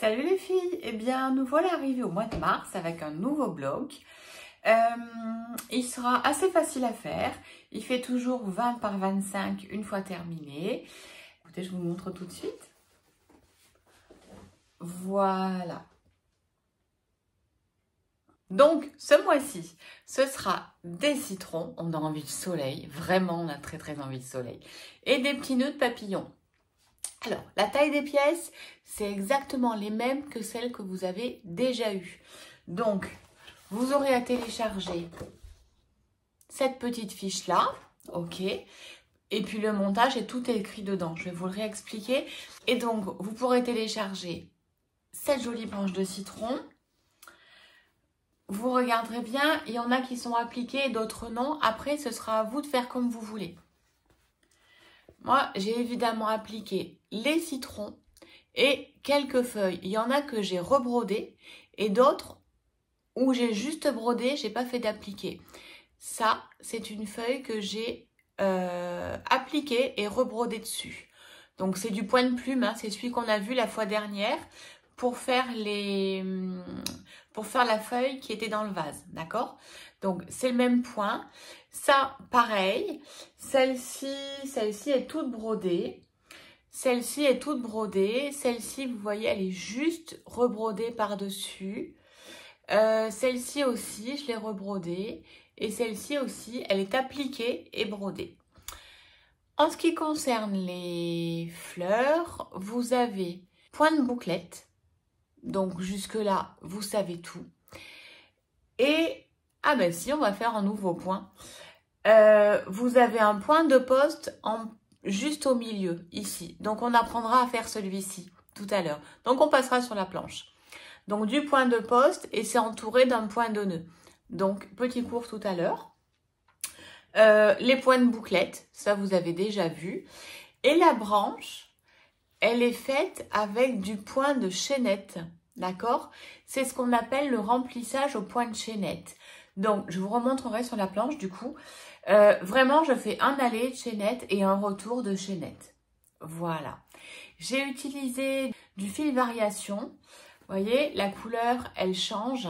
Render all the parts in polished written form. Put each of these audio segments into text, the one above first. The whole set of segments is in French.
Salut les filles, eh bien nous voilà arrivés au mois de mars avec un nouveau blog. Il sera assez facile à faire, il fait toujours 20 par 25 une fois terminé. Écoutez, je vous montre tout de suite. Voilà. Donc ce mois-ci, ce sera des citrons, on a envie de soleil, vraiment on a très envie de soleil, et des petits nœuds de papillons. Alors, la taille des pièces, c'est exactement les mêmes que celles que vous avez déjà eues. Donc, vous aurez à télécharger cette petite fiche-là, ok. Et puis le montage, et tout est écrit dedans. Je vais vous le réexpliquer. Et donc, vous pourrez télécharger cette jolie branche de citron. Vous regarderez bien, il y en a qui sont appliqués et d'autres non. Après, ce sera à vous de faire comme vous voulez. Moi, j'ai évidemment appliqué les citrons et quelques feuilles. Il y en a que j'ai rebrodé et d'autres où j'ai juste brodé, j'ai pas fait d'appliquer. Ça, c'est une feuille que j'ai appliquée et rebrodée dessus. Donc, c'est du point de plume, hein, c'est celui qu'on a vu la fois dernière pour faire la feuille qui était dans le vase, d'accord? Donc, c'est le même point. Ça, pareil. Celle-ci est toute brodée. Celle-ci est toute brodée. Celle-ci, vous voyez, elle est juste rebrodée par-dessus. Celle-ci aussi, je l'ai rebrodée. Et celle-ci aussi, elle est appliquée et brodée. En ce qui concerne les fleurs, vous avez point de bouclette. Donc, jusque-là, vous savez tout. Et, ah ben si, on va faire un nouveau point. Vous avez un point de poste juste au milieu, ici. Donc, on apprendra à faire celui-ci tout à l'heure. Donc, on passera sur la planche. Donc, du point de poste et c'est entouré d'un point de nœud. Donc, petit cours tout à l'heure. Les points de bouclette, ça vous avez déjà vu. Et la branche, elle est faite avec du point de chaînette, d'accord? C'est ce qu'on appelle le remplissage au point de chaînette. Donc, je vous remontrerai sur la planche du coup. Vraiment, je fais un aller de chaînette et un retour de chaînette. Voilà. J'ai utilisé du fil variation. Vous voyez, la couleur, elle change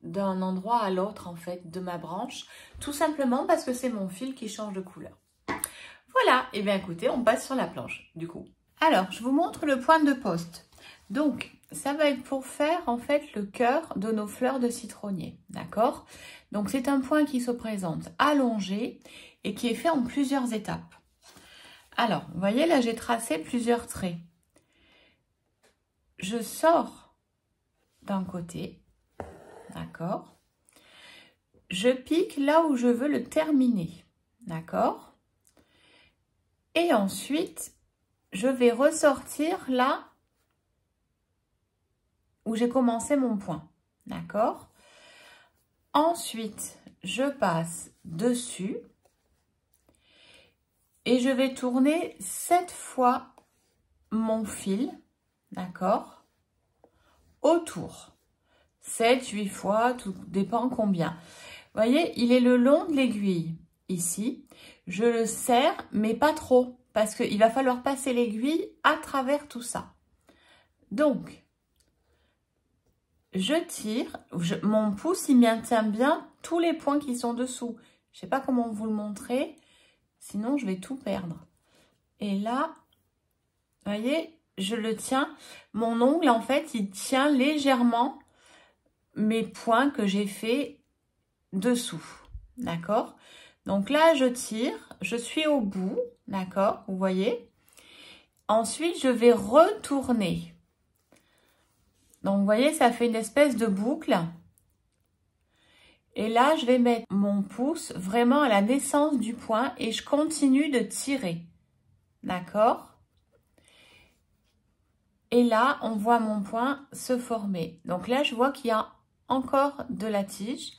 d'un endroit à l'autre, en fait, de ma branche. Tout simplement parce que c'est mon fil qui change de couleur. Voilà. Et bien, écoutez, on passe sur la planche, du coup. Alors, je vous montre le point de poste. Donc, ça va être pour faire, en fait, le cœur de nos fleurs de citronnier. D'accord? Donc, c'est un point qui se présente allongé et qui est fait en plusieurs étapes. Alors, vous voyez, là, j'ai tracé plusieurs traits. Je sors d'un côté. D'accord? Je pique là où je veux le terminer. D'accord? Et ensuite, je vais ressortir là où j'ai commencé mon point. D'accord? Ensuite, je passe dessus et je vais tourner 7 fois mon fil, d'accord, autour. 7, 8 fois, tout dépend combien. Vous voyez, il est le long de l'aiguille, ici. Je le serre, mais pas trop, parce qu'il va falloir passer l'aiguille à travers tout ça. Donc, je tire, mon pouce, il maintient bien tous les points qui sont dessous. Je ne sais pas comment vous le montrer, sinon je vais tout perdre. Et là, vous voyez, je le tiens. Mon ongle, en fait, il tient légèrement mes points que j'ai fait dessous. D'accord? Donc là, je tire, je suis au bout, d'accord? Vous voyez? Ensuite, je vais retourner. Donc, vous voyez, ça fait une espèce de boucle. Et là, je vais mettre mon pouce vraiment à la naissance du point et je continue de tirer. D'accord? Et là, on voit mon point se former. Donc là, je vois qu'il y a encore de la tige.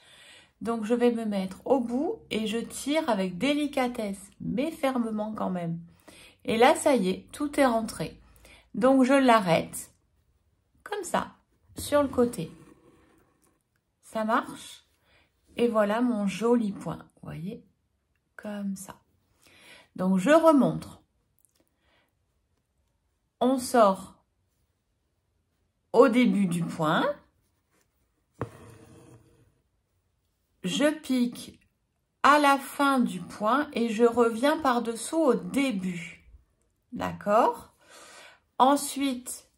Donc, je vais me mettre au bout et je tire avec délicatesse, mais fermement quand même. Et là, ça y est, tout est rentré. Donc, je l'arrête comme ça, sur le côté. Ça marche? Et voilà mon joli point. Vous voyez? Comme ça. Donc, je remontre. On sort au début du point. Je pique à la fin du point et je reviens par-dessous au début. D'accord? Ensuite,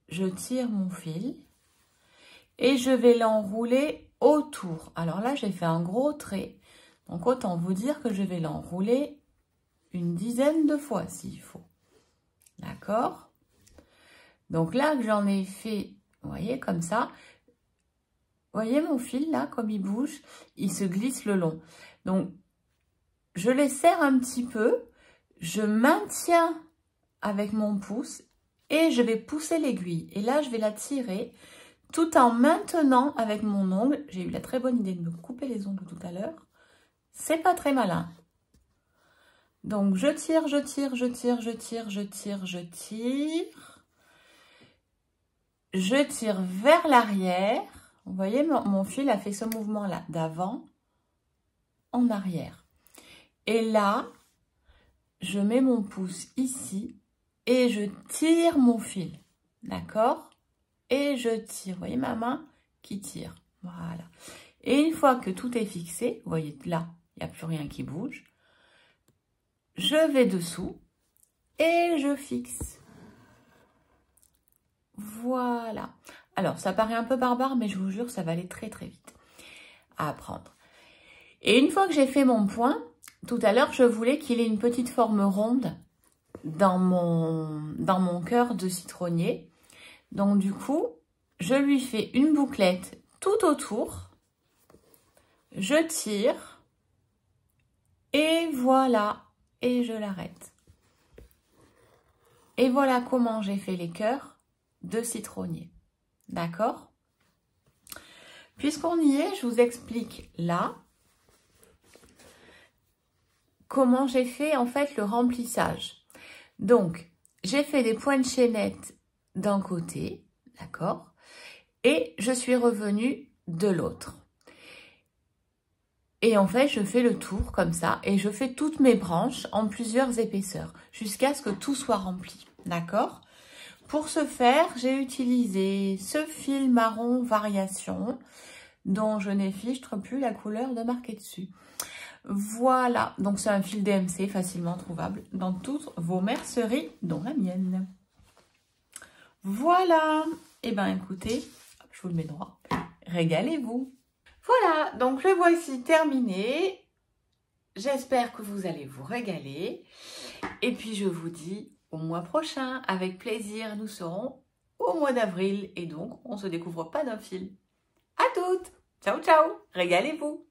je tire mon fil et je vais l'enrouler autour. Alors là, j'ai fait un gros trait. Donc, autant vous dire que je vais l'enrouler une dizaine de fois s'il faut. D'accord? Donc là, que j'en ai fait, vous voyez, comme ça. Vous voyez mon fil là, comme il bouge, il se glisse le long. Donc, je les serre un petit peu, je maintiens avec mon pouce et je vais pousser l'aiguille. Et là, je vais la tirer tout en maintenant avec mon ongle. J'ai eu la très bonne idée de me couper les ongles tout à l'heure. C'est pas très malin. Donc, je tire, je tire, je tire, je tire, je tire, je tire. Je tire vers l'arrière. Vous voyez, mon fil a fait ce mouvement-là, d'avant en arrière. Et là, je mets mon pouce ici et je tire mon fil. D'accord? Et je tire. Vous voyez ma main qui tire. Voilà. Et une fois que tout est fixé, vous voyez là, il n'y a plus rien qui bouge. Je vais dessous et je fixe. Voilà. Alors, ça paraît un peu barbare, mais je vous jure, ça va aller très très vite à apprendre. Et une fois que j'ai fait mon point, tout à l'heure, je voulais qu'il ait une petite forme ronde dans mon cœur de citronnier. Donc, du coup, je lui fais une bouclette tout autour. Je tire. Et voilà. Et je l'arrête. Et voilà comment j'ai fait les cœurs de citronnier. D'accord? Puisqu'on y est, je vous explique là comment j'ai fait en fait le remplissage. Donc, j'ai fait des points de chaînette d'un côté, d'accord? Et je suis revenue de l'autre. Et en fait, je fais le tour comme ça et je fais toutes mes branches en plusieurs épaisseurs jusqu'à ce que tout soit rempli, d'accord? Pour ce faire, j'ai utilisé ce fil marron variation dont je n'effiche plus la couleur de marqué dessus. Voilà, donc c'est un fil DMC facilement trouvable dans toutes vos merceries, dont la mienne. Voilà, et bien écoutez, je vous le mets droit, régalez-vous. Voilà, donc le voici terminé. J'espère que vous allez vous régaler. Et puis je vous dis au mois prochain, avec plaisir, nous serons au mois d'avril et donc on ne se découvre pas d'un fil. À toutes, ciao ciao, régalez-vous.